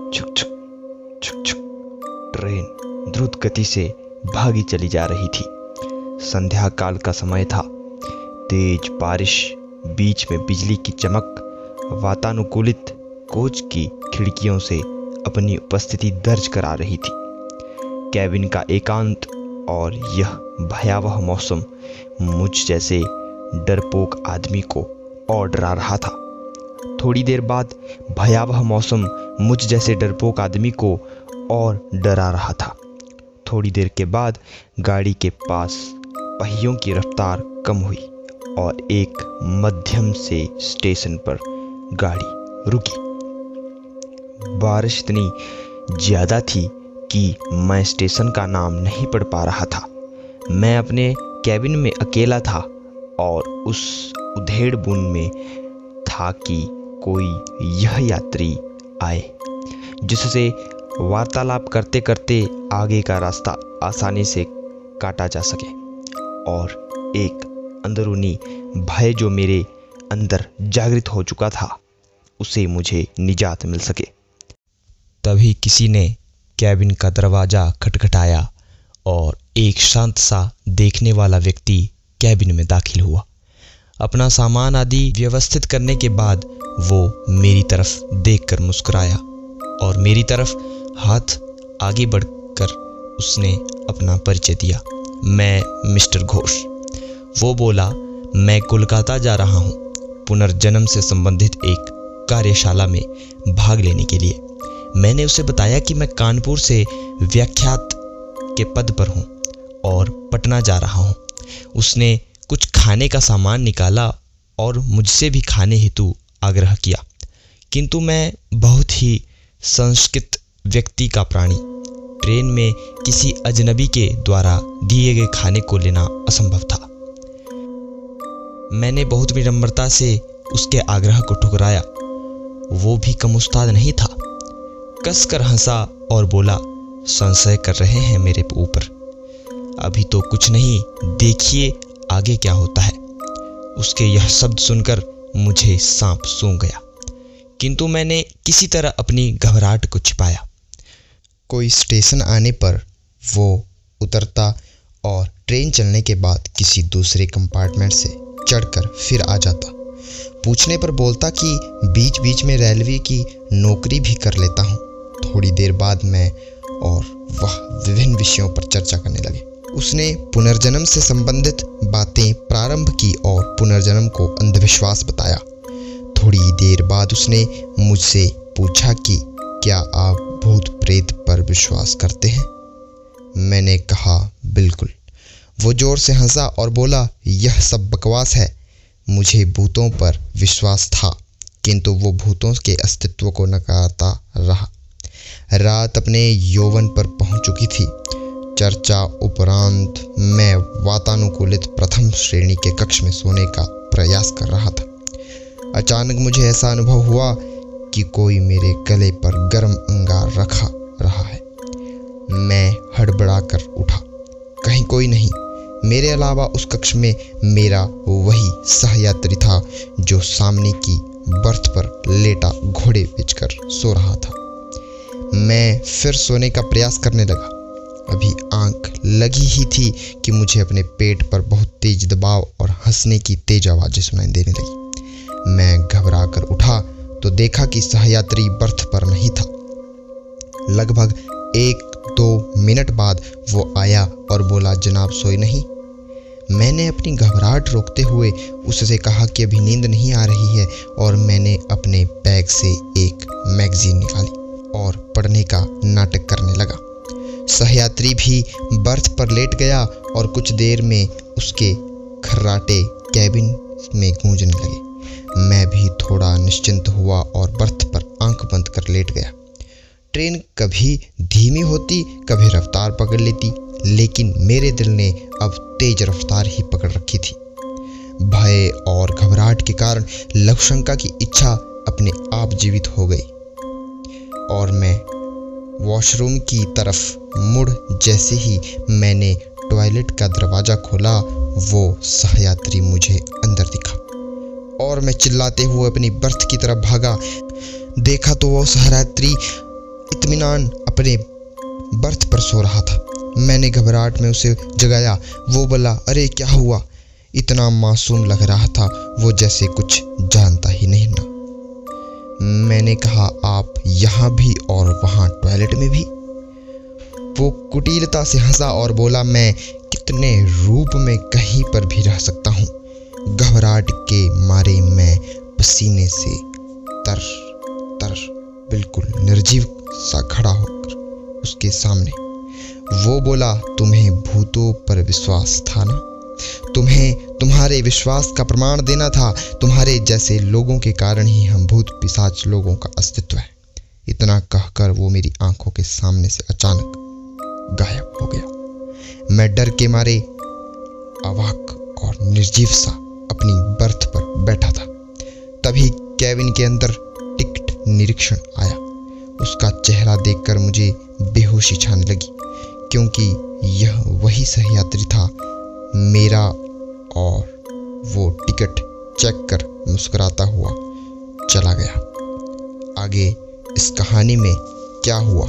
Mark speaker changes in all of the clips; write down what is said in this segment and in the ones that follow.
Speaker 1: छुक छुक छुक छुक ट्रेन द्रुत गति से भागी चली जा रही थी। संध्या काल का समय था। तेज बारिश, बीच में बिजली की चमक वातानुकूलित कोच की खिड़कियों से अपनी उपस्थिति दर्ज करा रही थी। कैबिन का एकांत और यह भयावह मौसम मुझ जैसे डरपोक आदमी को और डरा रहा था। थोड़ी देर बाद भयावह मौसम मुझ जैसे डरपोक आदमी को और डरा रहा था। थोड़ी देर के बाद गाड़ी के पास पहियों की रफ्तार कम हुई और एक मध्यम से स्टेशन पर गाड़ी रुकी। बारिश इतनी ज़्यादा थी कि मैं स्टेशन का नाम नहीं पढ़ पा रहा था। मैं अपने कैबिन में अकेला था और उस उधेड़-बुन में था कि कोई यह यात्री आए जिससे वार्तालाप करते करते आगे का रास्ता आसानी से काटा जा सके और एक अंदरूनी भय जो मेरे अंदर जागृत हो चुका था उसे मुझे निजात मिल सके। तभी किसी ने कैबिन का दरवाज़ा खटखटाया और एक शांत सा देखने वाला व्यक्ति कैबिन में दाखिल हुआ। अपना सामान आदि व्यवस्थित करने के बाद वो मेरी तरफ देखकर मुस्कुराया और मेरी तरफ हाथ आगे बढ़कर उसने अपना परिचय दिया। मैं मिस्टर घोष। वो बोला, मैं कोलकाता जा रहा हूँ पुनर्जन्म से संबंधित एक कार्यशाला में भाग लेने के लिए। मैंने उसे बताया कि मैं कानपुर से व्याख्यात के पद पर हूँ और पटना जा रहा हूँ। उसने कुछ खाने का सामान निकाला और मुझसे भी खाने हेतु आग्रह किया, किंतु मैं बहुत ही संस्कृत व्यक्ति का प्राणी, ट्रेन में किसी अजनबी के द्वारा दिए गए खाने को लेना असंभव था। मैंने बहुत विनम्रता से उसके आग्रह को ठुकराया। वो भी कम उस्ताद नहीं था। कसकर हंसा और बोला, संशय कर रहे हैं मेरे ऊपर? अभी तो कुछ नहीं, देखिए आगे क्या होता है। उसके यह शब्द सुनकर मुझे सांप सूंघ गया, किंतु मैंने किसी तरह अपनी घबराहट को छिपाया। कोई स्टेशन आने पर वो उतरता और ट्रेन चलने के बाद किसी दूसरे कंपार्टमेंट से चढ़कर फिर आ जाता। पूछने पर बोलता कि बीच बीच में रेलवे की नौकरी भी कर लेता हूँ। थोड़ी देर बाद मैं और वह विभिन्न विषयों पर चर्चा करने लगे। उसने पुनर्जन्म से संबंधित बातें प्रारंभ की और पुनर्जन्म को अंधविश्वास बताया। थोड़ी देर बाद उसने मुझसे पूछा कि क्या आप भूत प्रेत पर विश्वास करते हैं? मैंने कहा, बिल्कुल। वो जोर से हंसा और बोला, यह सब बकवास है। मुझे भूतों पर विश्वास था, किंतु वो भूतों के अस्तित्व को नकारता रहा। रात अपने यौवन पर पहुंच चुकी थी। चर्चा उपरांत मैं वातानुकूलित प्रथम श्रेणी के कक्ष में सोने का प्रयास कर रहा था। अचानक मुझे ऐसा अनुभव हुआ कि कोई मेरे गले पर गर्म अंगार रखा रहा है। मैं हड़बड़ाकर उठा। कहीं कोई नहीं। मेरे अलावा उस कक्ष में मेरा वही सहयात्री था जो सामने की बर्थ पर लेटा घोड़े बेचकर सो रहा था। मैं फिर सोने का प्रयास करने लगा। अभी आंख लगी ही थी कि मुझे अपने पेट पर बहुत तेज दबाव और हंसने की तेज आवाज़ें सुनाई देने लगी। मैं घबराकर उठा तो देखा कि सहयात्री बर्थ पर नहीं था। लगभग 1-2 मिनट बाद वो आया और बोला, जनाब सोए नहीं? मैंने अपनी घबराहट रोकते हुए उससे कहा कि अभी नींद नहीं आ रही है और मैंने अपने बैग से एक मैगजीन निकाली और पढ़ने का नाटक करने लगा। सहयात्री भी बर्थ पर लेट गया और कुछ देर में उसके खर्राटे कैबिन में गूंजने लगे। मैं भी थोड़ा निश्चिंत हुआ और बर्थ पर आंख बंद कर लेट गया। ट्रेन कभी धीमी होती, कभी रफ्तार पकड़ लेती, लेकिन मेरे दिल ने अब तेज रफ्तार ही पकड़ रखी थी। भय और घबराहट के कारण लघुशंका की इच्छा अपने आप जीवित हो गई और मैं वॉशरूम की तरफ मुड़ जैसे ही मैंने टॉयलेट का दरवाज़ा खोला, वो सहयात्री मुझे अंदर दिखा और मैं चिल्लाते हुए अपनी बर्थ की तरफ भागा। देखा तो वो सहयात्री
Speaker 2: इत्मीनान अपने बर्थ पर सो रहा था। मैंने घबराहट में उसे जगाया। वो बोला, अरे क्या हुआ? इतना मासूम लग रहा था वो, जैसे कुछ जानता ही नहीं ना। मैंने कहा, आप यहाँ भी और वहाँ टॉयलेट में भी? वो कुटिलता से हंसा और बोला, मैं कितने रूप में कहीं पर भी रह सकता हूँ। घबराहट के मारे मैं पसीने से तर बिल्कुल निर्जीव सा खड़ा होकर उसके सामने। वो बोला, तुम्हें भूतों पर विश्वास था ना? तुम्हें तुम्हारे विश्वास का प्रमाण देना था। तुम्हारे जैसे लोगों के कारण ही हम भूत पिशाच लोगों का अस्तित्व है। इतना कहकर वो मेरी आंखों के सामने से अचानक गायब हो गया। मैं डर के मारे अवाक और निर्जीव सा अपनी बर्थ पर बैठा था। तभी कैबिन के अंदर टिकट निरीक्षण आया। उसका चेहरा देखकर मुझे बेहोशी छाने लगी, क्योंकि यह वही सहयात्री था मेरा, और वो टिकट चेक कर मुस्कुराता हुआ चला गया। आगे इस कहानी में क्या हुआ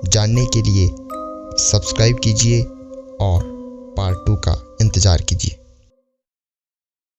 Speaker 2: जानने के लिए सब्सक्राइब कीजिए और पार्ट 2 का इंतज़ार कीजिए।